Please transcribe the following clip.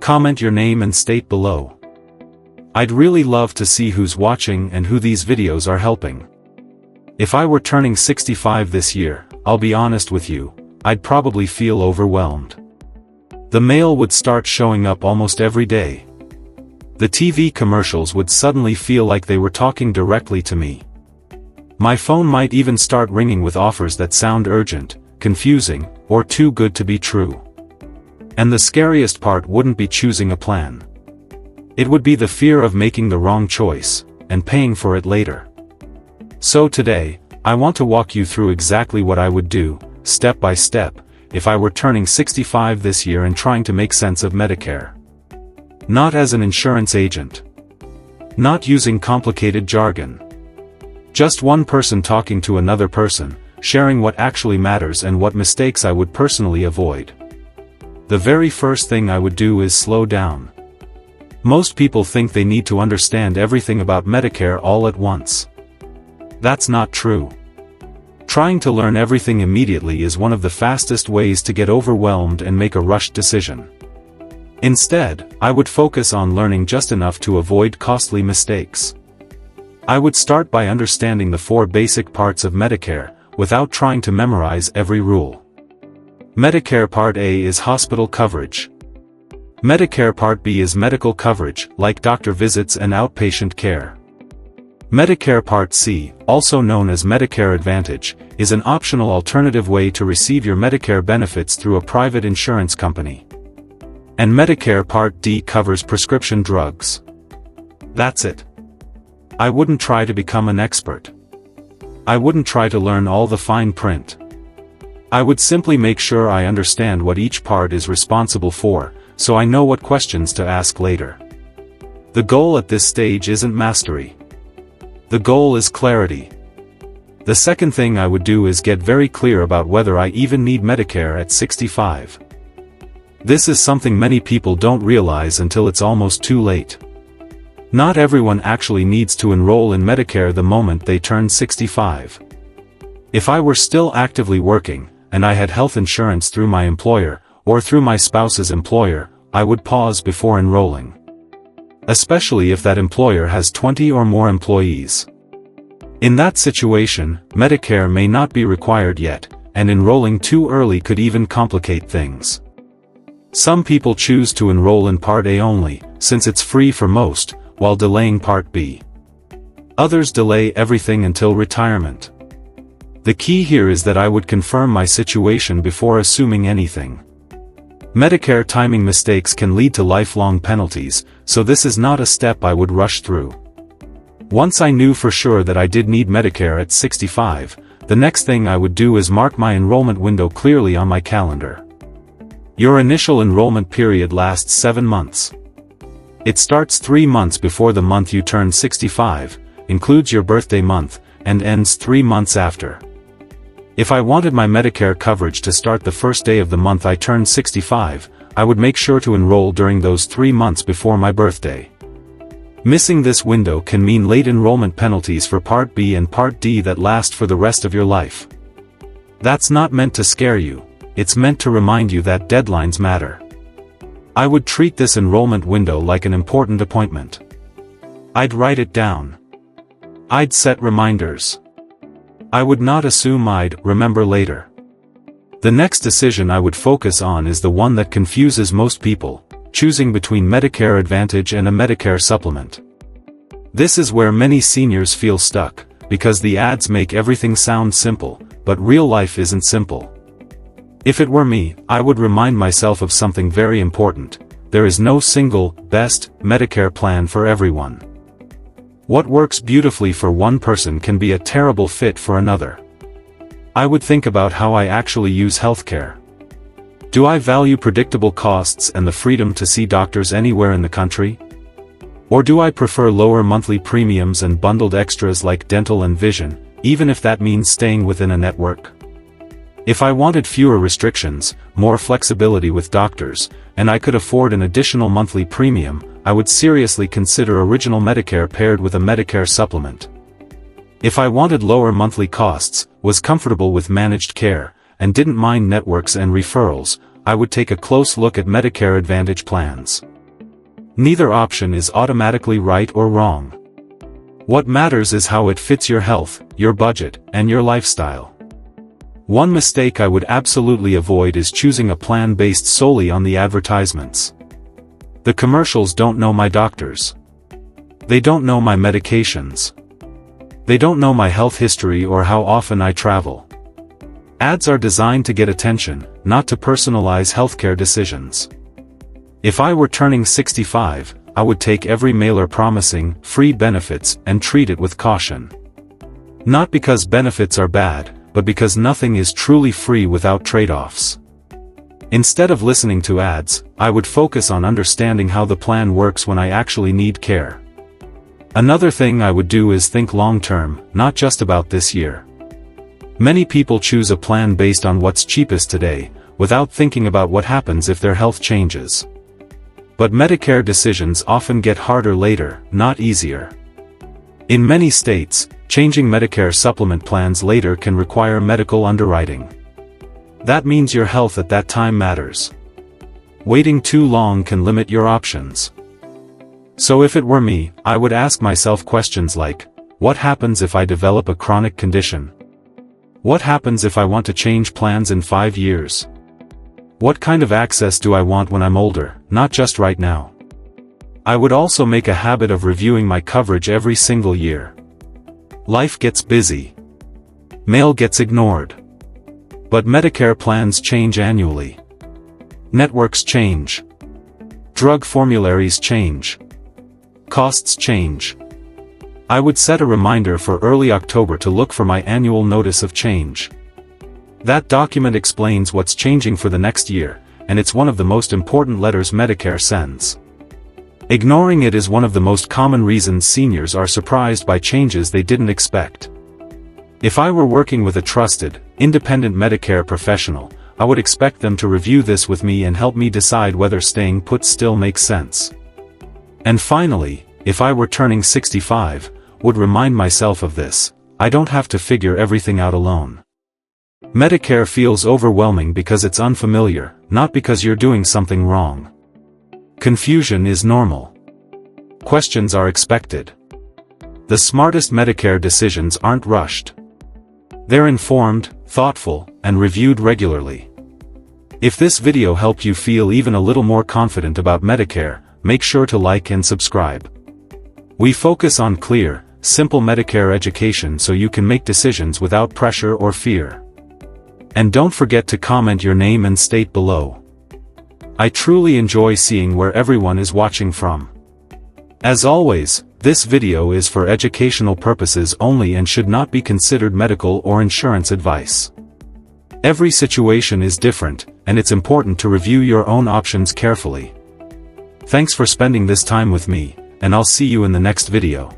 Comment your name and state below. I'd really love to see who's watching and who these videos are helping. If I were turning 65 this year, I'll be honest with you, I'd probably feel overwhelmed. The mail would start showing up almost every day. The TV commercials would suddenly feel like they were talking directly to me. My phone might even start ringing with offers that sound urgent, confusing, or too good to be true. And the scariest part wouldn't be choosing a plan. It would be the fear of making the wrong choice, and paying for it later. So today, I want to walk you through exactly what I would do, step by step, if I were turning 65 this year and trying to make sense of Medicare. Not as an insurance agent. Not using complicated jargon. Just one person talking to another person, sharing what actually matters and what mistakes I would personally avoid. The very first thing I would do is slow down. Most people think they need to understand everything about Medicare all at once. That's not true. Trying to learn everything immediately is one of the fastest ways to get overwhelmed and make a rushed decision. Instead, I would focus on learning just enough to avoid costly mistakes. I would start by understanding the 4 basic parts of Medicare, without trying to memorize every rule. Medicare Part A is hospital coverage. Medicare Part B is medical coverage, like doctor visits and outpatient care. Medicare Part C, also known as Medicare Advantage, is an optional alternative way to receive your Medicare benefits through a private insurance company. And Medicare Part D covers prescription drugs. That's it. I wouldn't try to become an expert. I wouldn't try to learn all the fine print. I would simply make sure I understand what each part is responsible for, so I know what questions to ask later. The goal at this stage isn't mastery. The goal is clarity. The second thing I would do is get very clear about whether I even need Medicare at 65. This is something many people don't realize until it's almost too late. Not everyone actually needs to enroll in Medicare the moment they turn 65. If I were still actively working, and I had health insurance through my employer, or through my spouse's employer, I would pause before enrolling. Especially if that employer has 20 or more employees. In that situation, Medicare may not be required yet, and enrolling too early could even complicate things. Some people choose to enroll in Part A only, since it's free for most, while delaying Part B. Others delay everything until retirement. The key here is that I would confirm my situation before assuming anything. Medicare timing mistakes can lead to lifelong penalties, so this is not a step I would rush through. Once I knew for sure that I did need Medicare at 65, the next thing I would do is mark my enrollment window clearly on my calendar. Your initial enrollment period lasts 7 months. It starts 3 months before the month you turn 65, includes your birthday month, and ends 3 months after. If I wanted my Medicare coverage to start the first day of the month I turned 65, I would make sure to enroll during those 3 months before my birthday. Missing this window can mean late enrollment penalties for Part B and Part D that last for the rest of your life. That's not meant to scare you, it's meant to remind you that deadlines matter. I would treat this enrollment window like an important appointment. I'd write it down. I'd set reminders. I would not assume I'd remember later. The next decision I would focus on is the one that confuses most people, choosing between Medicare Advantage and a Medicare supplement. This is where many seniors feel stuck, because the ads make everything sound simple, but real life isn't simple. If it were me, I would remind myself of something very important: there is no single, best, Medicare plan for everyone. What works beautifully for one person can be a terrible fit for another. I would think about how I actually use healthcare. Do I value predictable costs and the freedom to see doctors anywhere in the country? Or do I prefer lower monthly premiums and bundled extras like dental and vision, even if that means staying within a network? If I wanted fewer restrictions, more flexibility with doctors, and I could afford an additional monthly premium, I would seriously consider original Medicare paired with a Medicare supplement. If I wanted lower monthly costs, was comfortable with managed care, and didn't mind networks and referrals, I would take a close look at Medicare Advantage plans. Neither option is automatically right or wrong. What matters is how it fits your health, your budget, and your lifestyle. One mistake I would absolutely avoid is choosing a plan based solely on the advertisements. The commercials don't know my doctors. They don't know my medications. They don't know my health history or how often I travel. Ads are designed to get attention, not to personalize healthcare decisions. If I were turning 65, I would take every mailer promising free benefits and treat it with caution. Not because benefits are bad, but because nothing is truly free without trade-offs. Instead of listening to ads, I would focus on understanding how the plan works when I actually need care. Another thing I would do is think long-term, not just about this year. Many people choose a plan based on what's cheapest today, without thinking about what happens if their health changes. But Medicare decisions often get harder later, not easier. In many states, changing Medicare supplement plans later can require medical underwriting. That means your health at that time matters. Waiting too long can limit your options. So if it were me, I would ask myself questions like, what happens if I develop a chronic condition? What happens if I want to change plans in 5 years? What kind of access do I want when I'm older, not just right now? I would also make a habit of reviewing my coverage every single year. Life gets busy. Mail gets ignored. But Medicare plans change annually. Networks change. Drug formularies change. Costs change. I would set a reminder for early October to look for my annual notice of change. That document explains what's changing for the next year, and it's one of the most important letters Medicare sends. Ignoring it is one of the most common reasons seniors are surprised by changes they didn't expect. If I were working with a trusted, independent Medicare professional, I would expect them to review this with me and help me decide whether staying put still makes sense. And finally, if I were turning 65, would remind myself of this: I don't have to figure everything out alone. Medicare feels overwhelming because it's unfamiliar, not because you're doing something wrong. Confusion is normal. Questions are expected. The smartest Medicare decisions aren't rushed. They're informed, thoughtful, and reviewed regularly. If this video helped you feel even a little more confident about Medicare, make sure to like and subscribe. We focus on clear, simple Medicare education so you can make decisions without pressure or fear. And don't forget to comment your name and state below. I truly enjoy seeing where everyone is watching from. As always, this video is for educational purposes only and should not be considered medical or insurance advice. Every situation is different, and it's important to review your own options carefully. Thanks for spending this time with me, and I'll see you in the next video.